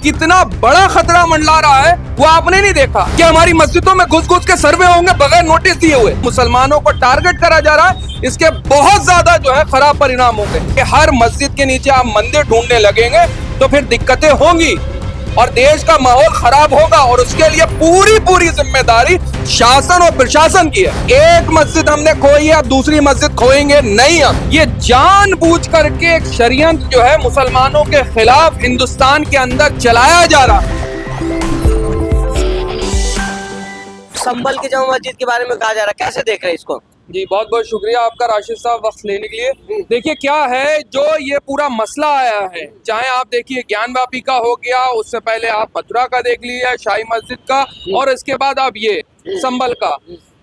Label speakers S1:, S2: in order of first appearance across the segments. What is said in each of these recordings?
S1: कितना बड़ा खतरा मंडला रहा है वो आपने नहीं देखा कि हमारी मस्जिदों में घुस घुस के सर्वे होंगे बगैर नोटिस दिए हुए। मुसलमानों को टारगेट करा जा रहा है, इसके बहुत ज्यादा जो है खराब परिणाम होंगे कि हर मस्जिद के नीचे आप मंदिर ढूंढने लगेंगे तो फिर दिक्कतें होंगी और देश का माहौल खराब होगा और उसके लिए पूरी जिम्मेदारी शासन और प्रशासन की है। एक मस्जिद हमने खोई है, अब दूसरी मस्जिद खोएंगे नहीं हम। ये जानबूझ करके एक षड्यंत्र जो है मुसलमानों के खिलाफ हिंदुस्तान के अंदर चलाया जा रहा है।
S2: संभल की जामा मस्जिद के बारे में कहा जा रहा है, कैसे देख रहे हैं इसको?
S1: जी बहुत बहुत शुक्रिया आपका राशिद साहब वक्त लेने के लिए। देखिए क्या है जो ये पूरा मसला आया है, चाहे आप देखिए ज्ञानवापी का हो गया, उससे पहले आप मथुरा का देख लीजिए, शाही मस्जिद का, और इसके बाद आप ये संभल का।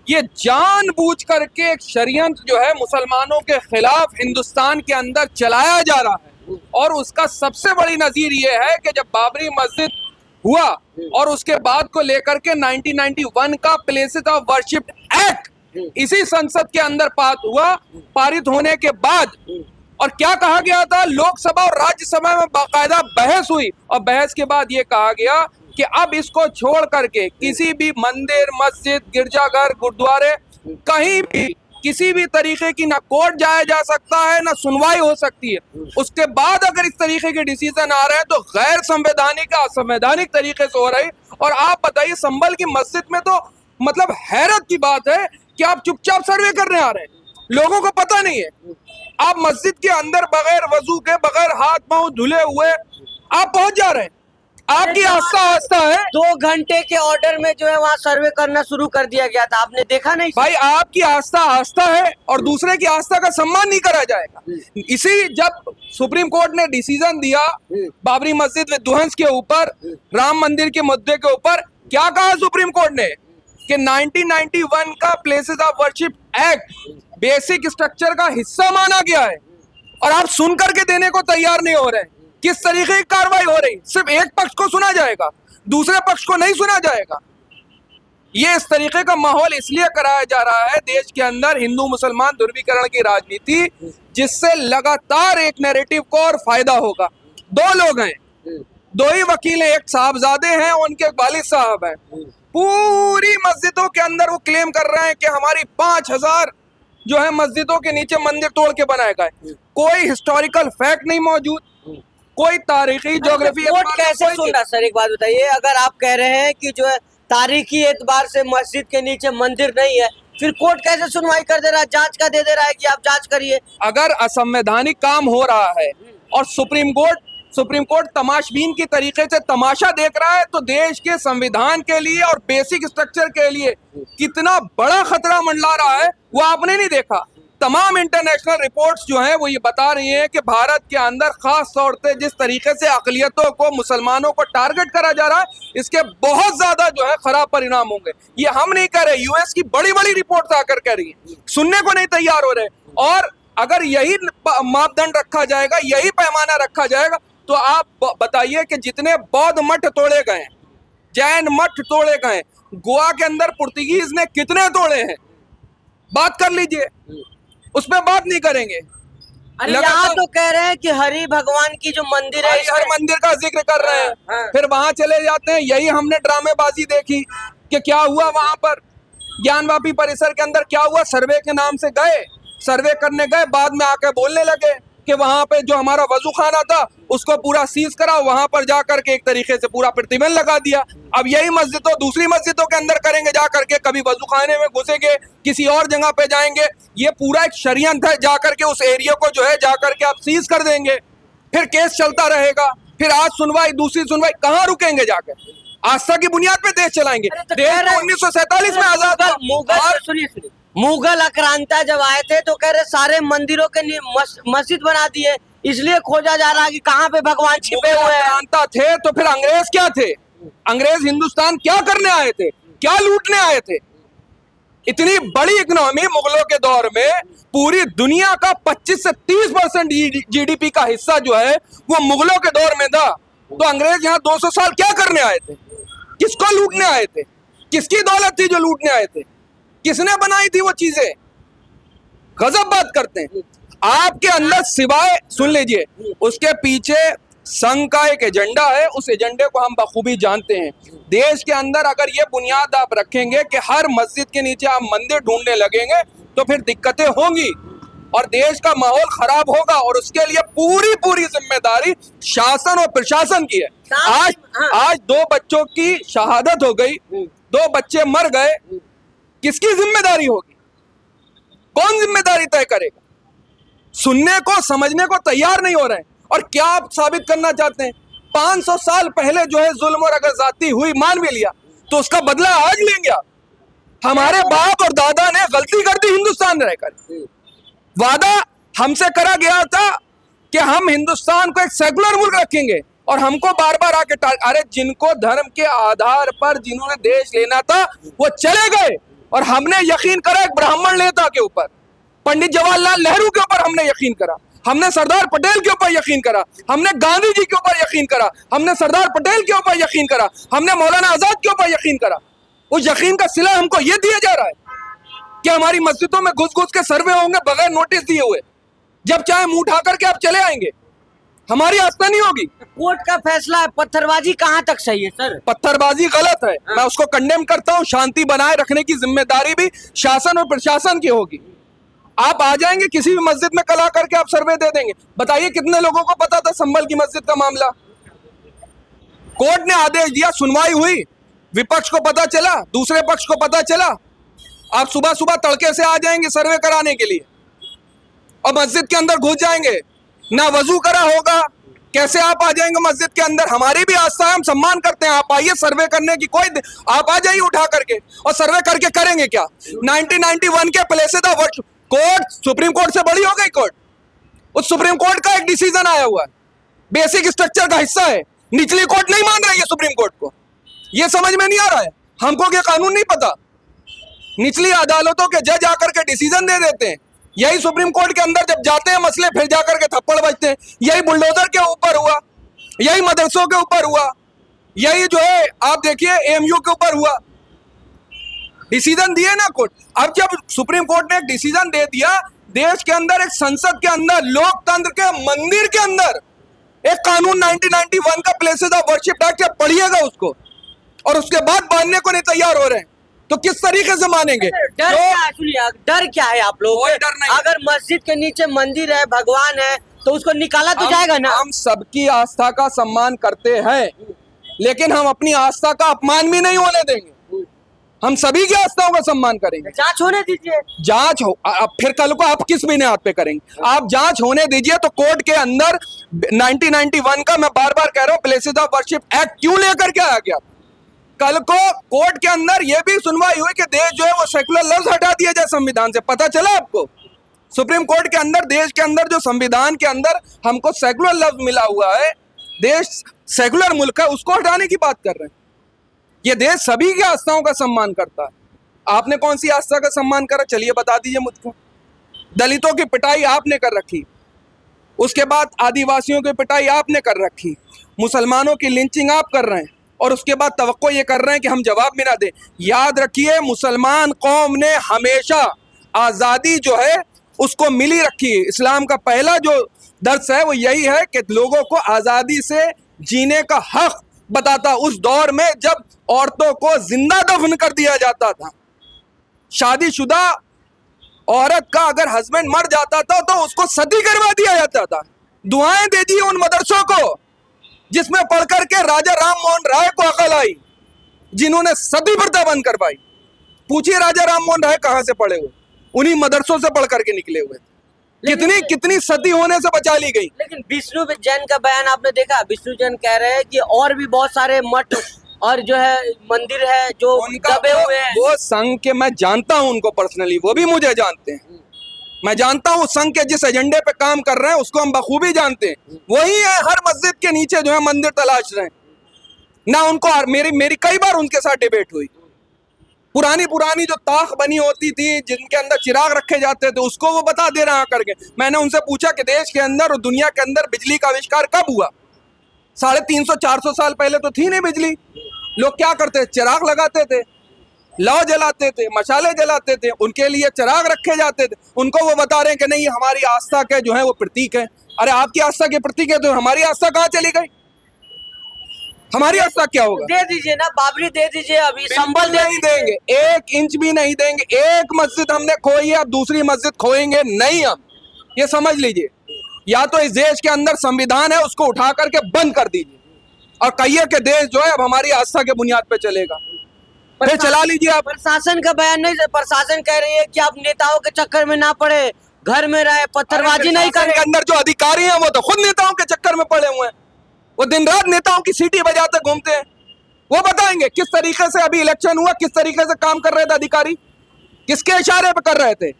S1: ये जानबूझ करके एक षड्यंत्र जो है मुसलमानों के खिलाफ हिंदुस्तान के अंदर चलाया जा रहा है। और उसका सबसे बड़ी नजीर ये है कि जब बाबरी मस्जिद हुआ और उसके बाद को लेकर के 1991 का प्लेसेस ऑफ वर्शिप एक्ट इसी संसद के अंदर पारित होने के बाद, और क्या कहा गया था, लोकसभा और राज्यसभा में बाकायदा बहस हुई और बहस के बाद ये कहा गया कि अब इसको छोड़ करके किसी भी मंदिर, मस्जिद, गिरजाघर, गुरुद्वारे, कहीं भी किसी भी तरीके की ना कोर्ट जाया जा सकता है ना सुनवाई हो सकती है। उसके बाद अगर इस तरीके के डिसीजन आ रहे हैं तो गैर संवैधानिक, असंवैधानिक तरीके से हो रही। और आप बताइए संभल की मस्जिद में तो मतलब हैरत की बात है कि आप चुपचाप सर्वे करने आ रहे हैं, लोगों को पता नहीं है। आप मस्जिद के अंदर बगैर वजू के, बगैर हाथ पांव धुले हुए आप पहुंच जा रहे हैं। आपकी आस्था है
S2: 2 घंटे के ऑर्डर में जो है वहाँ सर्वे करना शुरू कर दिया गया था, आपने देखा नहीं?
S1: भाई आपकी आस्था है और दूसरे की आस्था का सम्मान नहीं करा जाएगा। इसी जब सुप्रीम कोर्ट ने डिसीजन दिया बाबरी मस्जिद विध्वंस के ऊपर, राम मंदिर के मुद्दे के ऊपर, क्या कहा सुप्रीम कोर्ट ने कि 1991 का places of worship act basic structure का हिस्सा माना गया है और आप सुन करके देने को तैयार नहीं हो रहे। किस तरीके की कार्रवाई हो रही, सिर्फ एक पक्ष को सुना जाएगा, दूसरे पक्ष को नहीं सुना जाएगा। ये इस तरीके का माहौल इसलिए कराया जा रहा है देश के अंदर हिंदू मुसलमान ध्रुवीकरण की राजनीति, जिससे लगातार एक नैरेटिव को और फायदा होगा। 2 लोग हैं, 2 ही वकील हैं, एक साहबजादे हैं, उनके वालिद साहब हैं। पूरी मस्जिदों के अंदर वो क्लेम कर रहे हैं कि हमारी 5000 जो है मस्जिदों के नीचे मंदिर तोड़ के बनाए गए। कोई हिस्टोरिकल फैक्ट नहीं मौजूद, कोई तारीखी ज्योग्राफी।
S2: कोर्ट कैसे सुन रहा? सर एक बात बताइए, अगर आप कह रहे हैं कि जो है तारीखी एतबार से मस्जिद के नीचे मंदिर नहीं है, फिर कोर्ट कैसे सुनवाई कर दे रहा है, जांच का दे दे रहा है कि आप जांच करिए?
S1: अगर असंवैधानिक काम हो रहा है और सुप्रीम कोर्ट तमाशबीन की तरीके से तमाशा देख रहा है, तो देश के संविधान के लिए और बेसिक स्ट्रक्चर के लिए कितना बड़ा खतरा मंडला रहा है वो आपने नहीं देखा। तमाम इंटरनेशनल रिपोर्ट्स जो हैं वो ये बता रही हैं कि भारत के अंदर खास तौर से जिस तरीके से अक़लियतों को, मुसलमानों को टारगेट करा जा रहा है, इसके बहुत ज्यादा जो है खराब परिणाम होंगे। ये हम नहीं कह रहे, यूएस की बड़ी बड़ी रिपोर्ट्स आकर कह रही हैं, सुनने को नहीं तैयार हो रहे। और अगर यही मापदंड रखा जाएगा, यही पैमाना रखा जाएगा, तो आप बताइए कि जितने बौद्ध मठ तोड़े गए, जैन मठ तोड़े गए, गोवा के अंदर पुर्तगीज ने कितने तोड़े हैं, बात कर लीजिए, उसमें बात नहीं करेंगे।
S2: यहाँ तो कह रहे हैं कि हरि भगवान की जो मंदिर है,
S1: हर मंदिर का जिक्र कर रहे हैं, फिर वहां चले जाते हैं। यही हमने ड्रामेबाजी देखी कि क्या हुआ वहां पर ज्ञानवापी परिसर के अंदर, क्या हुआ, सर्वे के नाम से गए, सर्वे करने गए, बाद में आके बोलने लगे कि वहां पे जो हमारा वजू खाना था उसको पूरा सीज करा, वहां पर जाकर के एक तरीके से पूरा प्रतिबंध लगा दिया। अब यही मस्जिदों, दूसरी मस्जिदों के अंदर करेंगे जाकर के, कभी वजू खाने में घुसेंगे, किसी और जगह पे जाएंगे। ये पूरा एक षड्यंत्र है, जाकर के उस एरिया को जो है जाकर के आप सीज कर देंगे, फिर केस चलता रहेगा, फिर आज सुनवाई, दूसरी सुनवाई, कहाँ रुकेंगे जाकर? आस्था की बुनियाद पे देश चलाएंगे। देश 1947 में आजाद।
S2: मुगल आक्रांता जब आए थे तो कह रहे सारे मंदिरों के मस्जिद बना दिए, इसलिए खोजा जा रहा है कि कहाँ पे भगवान छिपे हुए हैं।
S1: आक्रांता थे तो फिर अंग्रेज क्या थे? अंग्रेज हिंदुस्तान क्या करने आए थे, क्या लूटने आए थे? इतनी बड़ी इकोनॉमी मुगलों के दौर में, पूरी दुनिया का 25 से 30% जीडीपी का हिस्सा जो है वो मुगलों के दौर में था। तो अंग्रेज यहाँ 200 साल क्या करने आए थे? किसको लूटने आए थे? किसकी दौलत थी जो लूटने आए थे? किसने बनाई थी वो चीजें? गजब बात करते हैं। आपके अंदर सिवाय, सुन लीजिए, उसके पीछे संघ का एक एजेंडा है, उस एजेंडे को हम बखूबी जानते हैं। देश के अंदर अगर ये बुनियाद आप रखेंगे कि हर मस्जिद के नीचे आप मंदिर ढूंढने लगेंगे तो फिर दिक्कतें होंगी और देश का माहौल खराब होगा, और उसके लिए पूरी पूरी जिम्मेदारी शासन और प्रशासन की है। आज 2 बच्चों की शहादत हो गई, 2 बच्चे मर गए, किसकी जिम्मेदारी होगी? कौन जिम्मेदारी तय करेगा? सुनने को समझने को तैयार नहीं हो रहे हैं। और क्या आप साबित करना चाहते हैं? 500 साल पहले जो है जुल्म और अगर जाती हुई मान भी लिया तो उसका बदला आज लेंगे आप? हमारे बाप और दादा ने गलती कर दी हिंदुस्तान में रहकर। वादा हमसे करा गया था कि हम हिंदुस्तान को एक सेकुलर मुल्क रखेंगे, और हमको बार बार आके अरे जिनको धर्म के आधार पर जिन्होंने देश लेना था वो चले गए, और हमने यकीन करा एक ब्राह्मण नेता के ऊपर, पंडित जवाहरलाल नेहरू के ऊपर हमने यकीन करा, हमने सरदार पटेल के ऊपर यकीन करा, हमने गांधी जी के ऊपर यकीन करा, हमने सरदार पटेल के ऊपर यकीन करा, हमने मौलाना आजाद के ऊपर यकीन करा। उस यकीन का सिला हमको ये दिया जा रहा है कि हमारी मस्जिदों में घुस घुस के सर्वे होंगे बगैर नोटिस दिए हुए, जब चाहे मुंह उठा करके आप चले आएंगे, हमारी आस्था नहीं होगी।
S2: कोर्ट का फैसला है, पत्थरबाजी कहाँ तक सही है सर?
S1: पत्थरबाजी गलत है, मैं उसको कंडेम करता हूँ। शांति बनाए रखने की जिम्मेदारी भी शासन और प्रशासन की होगी। आप आ जाएंगे किसी भी मस्जिद में कल आकर के आप सर्वे दे देंगे। बताइए कितने लोगों को पता था संभल की मस्जिद का मामला? कोर्ट ने आदेश दिया, सुनवाई हुई, विपक्ष को पता चला, दूसरे पक्ष को पता चला, आप सुबह सुबह तड़के से आ जाएंगे सर्वे कराने के लिए और मस्जिद के अंदर घुस जाएंगे, ना वजू करा होगा, कैसे आप आ जाएंगे मस्जिद के अंदर? हमारी भी आस्था है, हम सम्मान करते हैं, आप आइए सर्वे करने की आप आ जाइए उठा करके, और सर्वे करके करेंगे क्या? 1991 के places of worship, court supreme court से बड़ी हो गई कोर्ट, उस सुप्रीम कोर्ट का एक डिसीजन आया हुआ है, बेसिक स्ट्रक्चर का हिस्सा है, निचली कोर्ट नहीं मान रही है सुप्रीम कोर्ट को, ये समझ में नहीं आ रहा है हमको, ये कानून नहीं पता। निचली अदालतों के जज आकर के डिसीजन दे देते हैं, यही सुप्रीम कोर्ट के अंदर जब जाते हैं मसले फिर जाकर के थप्पड़ बजते हैं। यही बुलडोजर के ऊपर हुआ, यही मदरसों के ऊपर हुआ, यही जो है आप देखिए एएमयू के ऊपर हुआ, डिसीजन दिए ना कोर्ट। अब जब सुप्रीम कोर्ट ने एक डिसीजन दे दिया, देश के अंदर एक संसद के अंदर लोकतंत्र के मंदिर के अंदर एक कानून 1991 का प्लेसेस ऑफ वर्शिप एक्ट, जब पढ़िएगा उसको और उसके बाद मानने को नहीं तैयार हो रहे हैं तो किस तरीके से मानेंगे?
S2: डर क्या है आप लोग?
S1: कोई डर नहीं।
S2: अगर मस्जिद के नीचे मंदिर है, भगवान है, तो उसको निकाला तो जाएगा ना।
S1: हम सबकी आस्था का सम्मान करते हैं, लेकिन हम अपनी आस्था का अपमान भी नहीं होने देंगे। हम सभी की आस्थाओं का सम्मान करेंगे।
S2: जांच होने दीजिए।
S1: जांच हो, अब फिर कल को आप किस बिना हाथ पे करेंगे? आप जांच होने दीजिए। तो कोर्ट के अंदर 1991 का, मैं बार बार कह रहा हूँ, प्लेसेस ऑफ वर्शिप एक्ट क्यों लेकर के आया गया? कल को कोर्ट के अंदर यह भी सुनवाई हुई कि देश जो है वो सेकुलर लफ्ज हटा दिया जाए संविधान से। पता चला आपको? सुप्रीम कोर्ट के अंदर, देश के अंदर जो संविधान के अंदर हमको सेकुलर लफ्ज मिला हुआ है, देश सेकुलर मुल्क है, उसको हटाने की बात कर रहे हैं। ये देश सभी की आस्थाओं का सम्मान करता है। आपने कौन सी आस्था का सम्मान करा? चलिए बता दीजिए मुझको। दलितों की पिटाई आपने कर रखी, उसके बाद आदिवासियों की पिटाई आपने कर रखी, मुसलमानों की लिंचिंग आप कर रहे हैं, और उसके बाद तवक्को ये कर रहे हैं कि हम जवाब भी ना दें। याद रखिए, मुसलमान कौम ने हमेशा आज़ादी जो है उसको मिली रखी है। इस्लाम का पहला जो दर्स है वो यही है कि लोगों को आज़ादी से जीने का हक बताता। उस दौर में जब औरतों को जिंदा दफन कर दिया जाता था, शादीशुदा औरत का अगर हस्बैंड मर जाता था तो उसको सती करवा दिया जाता था। दुआएं दीजिए उन मदरसों को जिसमें पढ़कर के राजा राम मोहन राय को अकल आई, जिन्होंने सती प्रथा बंद करवाई। पूछिए राजा राम मोहन राय कहां से पढ़े हुए? उन्हीं मदरसों से पढ़ करके निकले हुए थे। कितनी सती होने से बचा ली गई।
S2: लेकिन विष्णु जैन का बयान आपने देखा? विष्णु जैन कह रहे हैं कि और भी बहुत सारे मठ और जो है मंदिर है जो दबे हुए हैं।
S1: वो संघ के, मैं जानता हूं उनको पर्सनली, वो भी मुझे जानते हैं। मैं जानता हूं संघ के जिस एजेंडे पे काम कर रहे हैं उसको हम बखूबी जानते हैं। वही है, हर मस्जिद के नीचे जो है मंदिर तलाश रहे हैं ना। उनको मेरी कई बार उनके साथ डिबेट हुई। पुरानी जो ताख बनी होती थी जिनके अंदर चिराग रखे जाते थे, उसको वो बता दे रहा करके। मैंने उनसे पूछा कि देश के अंदर और दुनिया के अंदर बिजली का आविष्कार कब हुआ? 350-400 साल पहले तो थी नहीं बिजली। लोग क्या करते? चिराग लगाते थे, लौ जलाते थे, मशाले जलाते थे, उनके लिए चिराग रखे जाते थे। उनको वो बता रहे हैं कि नहीं, हमारी आस्था के जो है वो प्रतीक है, अरे आपकी आस्था के प्रतीक है तो हमारी आस्था कहाँ चली गई? हमारी आस्था क्या होगा?
S2: दे दीजिए ना, बाबरी दे दीजिए, अभी संभल दे
S1: नहीं देंगे, 1 इंच भी नहीं देंगे। एक मस्जिद हमने खोई है, अब दूसरी मस्जिद खोएंगे नहीं हम, ये समझ लीजिए। या तो इस देश के अंदर संविधान है उसको उठा करके बंद कर दीजिए और कहिए कि देश जो है अब हमारी आस्था के बुनियाद पे चलेगा, फिर चला लीजिए आप।
S2: प्रशासन का बयान नहीं, प्रशासन कह रही है कि आप नेताओं के चक्कर में ना पड़े, घर में रहे, पत्थरबाजी नहीं
S1: प्रशासन
S2: करें।
S1: के अंदर जो अधिकारी हैं वो तो खुद नेताओं के चक्कर में पड़े हुए हैं, वो दिन रात नेताओं की सीटी बजाते घूमते हैं। वो बताएंगे किस तरीके से अभी इलेक्शन हुआ, किस तरीके से काम कर रहे थे अधिकारी, किसके इशारे पे कर रहे थे।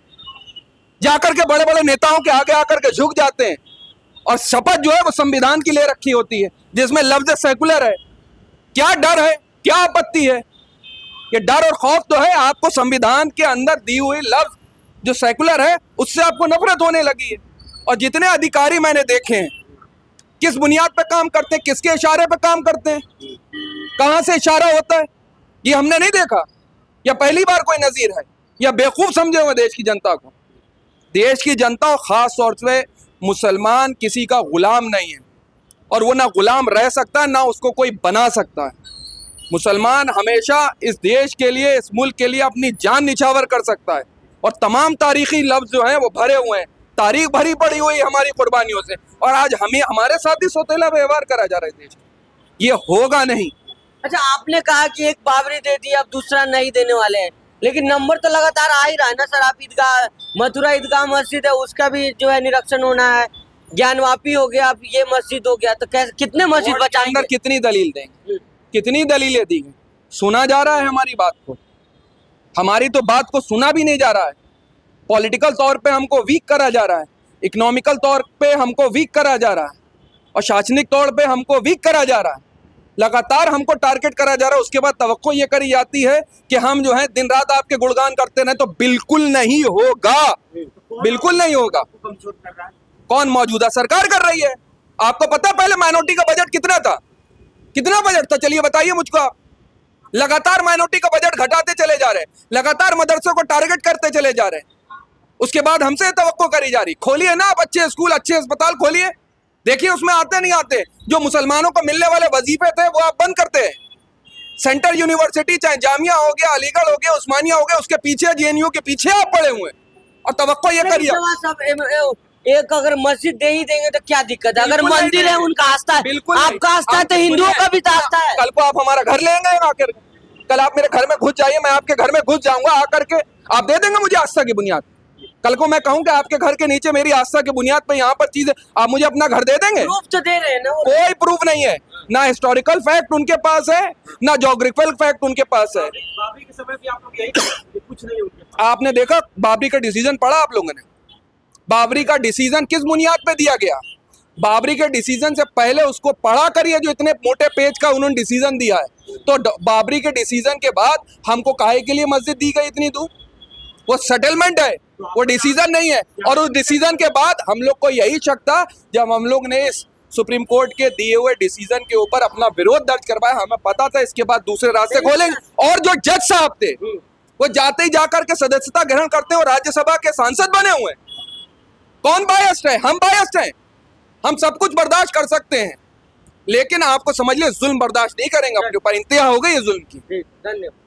S1: जाकर के बड़े बड़े नेताओं के आगे आकर के झुक जाते हैं और शपथ जो है वो संविधान की ले रखी होती है जिसमें लफ्ज सेकुलर है। क्या डर है, क्या आपत्ति है? ये डर और खौफ तो है आपको संविधान के अंदर दी हुई लफ्ज जो सेकुलर है उससे आपको नफरत होने लगी है। और जितने अधिकारी मैंने देखे हैं किस बुनियाद पे काम करते हैं, किसके इशारे पे काम करते हैं, कहां से इशारा होता है, ये हमने नहीं देखा। या पहली बार कोई नजीर है या बेवकूफ समझे हुए देश की जनता को। देश की जनता और खास तौर से मुसलमान किसी का गुलाम नहीं है और वो ना गुलाम रह सकता ना उसको कोई बना सकता है। मुसलमान हमेशा इस देश के लिए, इस मुल्क के लिए अपनी जान निछावर कर सकता है और तमाम तारीखी लफ्ज जो हैं वो भरे हुए हैं, तारीख भरी पड़ी हुई है हमारी कुर्बानियों से। और आज हमें हमारे साथ ही सौतेला व्यवहार करा जा रहा है देश, ये होगा नहीं।
S2: अच्छा, आपने कहा कि एक बाबरी दे दी, अब दूसरा नहीं देने वाले हैं, लेकिन नंबर तो लगातार आ ही रहा है ना सर। आप ईदगाह, मथुरा ईदगाह मस्जिद है उसका भी जो है निरीक्षण होना है, ज्ञानवापी हो गया, अब ये मस्जिद हो गया, तो कैसे कितने मस्जिद बचाएंगे?
S1: अंदर कितनी दलील देंगे, कितनी दलीलें दी गई? सुना जा रहा है हमारी बात को, हमारी तो बात को सुना भी नहीं जा रहा है। पॉलिटिकल तौर पे हमको वीक करा जा रहा है, इकोनॉमिकल तौर पे हमको वीक करा जा रहा है और शैक्षणिक तौर पे हमको वीक करा जा रहा है। लगातार हमको टारगेट करा जा रहा है। उसके बाद तवक्को ये करी जाती है कि हम जो है दिन रात आपके गुणगान करते रहे, तो बिल्कुल नहीं होगा, बिल्कुल नहीं होगा। कौन? मौजूदा सरकार कर रही है। आपको पता है पहले माइनॉरिटी का बजट कितना था? कितना बजट था चलिए बताइए मुझको आप। लगातार माइनॉरिटी का बजट घटाते चले जा रहे हैं, लगातार मदरसों को टारगेट करते चले जा रहे हैं। उसके बाद हमसे तवक्को करी जा रही। खोलिए ना आप अच्छे स्कूल, अच्छे अस्पताल खोलिए, देखिए उसमें आते नहीं आते। जो मुसलमानों को मिलने वाले वजीफे थे वो आप बंद करते हैं। सेंट्रल यूनिवर्सिटी चाहे जामिया हो गया, अलीगढ़ हो गया, उस्मानिया हो गया, उसके पीछे जेएनयू के पीछे आप पड़े हुए हैं और तवक्को ये करिए।
S2: एक अगर मस्जिद दे ही देंगे तो क्या दिक्कत है? अगर मंदिर है उनका आस्था है,
S1: बिल्कुल
S2: आपका आस्था है तो हिंदुओं का भी तो आस्था है।
S1: कल को आप हमारा घर लेंगे आकर, कल आप मेरे घर में घुस जाइए, मैं आपके घर में घुस जाऊंगा, आकर के आप दे देंगे मुझे आस्था की बुनियाद। कल को मैं कहूँ कि आपके घर के नीचे मेरी आस्था की बुनियाद पे यहाँ पर चीजें, आप मुझे अपना घर दे देंगे?
S2: प्रूफ तो दे रहे हैं ना।
S1: कोई प्रूफ नहीं है, ना हिस्टोरिकल फैक्ट उनके पास है, ना ज्योग्राफिकल फैक्ट उनके पास है।
S3: बाबरी के समय भी आप लोग यही कहते हैं, कुछ नहीं उनके पास।
S1: आपने देखा बाबरी का डिसीजन पढ़ा आप लोगों ने? बाबरी का डिसीजन किस बुनियाद पे दिया गया? बाबरी के डिसीजन से पहले उसको पढ़ा करिए जो इतने मोटे पेज का उन्होंने डिसीजन दिया है। तो बाबरी के डिसीजन के बाद हमको काहे के लिए मस्जिद दी गई इतनी दूर? वो सेटलमेंट है, वो डिसीजन नहीं है। और उस डिसीजन के बाद हम लोग को यही शक था जब हम लोग ने इस सुप्रीम कोर्ट के दिए हुए डिसीजन के ऊपर अपना विरोध दर्ज करवाया, हमें पता था इसके बाद दूसरे रास्ते खोलेंगे। और जो जज साहब थे वो जाते ही जाकर के सदस्यता ग्रहण करते हैं और राज्यसभा के सांसद बने हुए हैं। कौन बायस्ड है? हम बायस्ड हैं। हम सब कुछ बर्दाश्त कर सकते हैं, लेकिन आपको समझ ले जुल्म बर्दाश्त नहीं करेंगे अपने ऊपर। इंतहा हो गई है जुल्म की।
S2: धन्यवाद।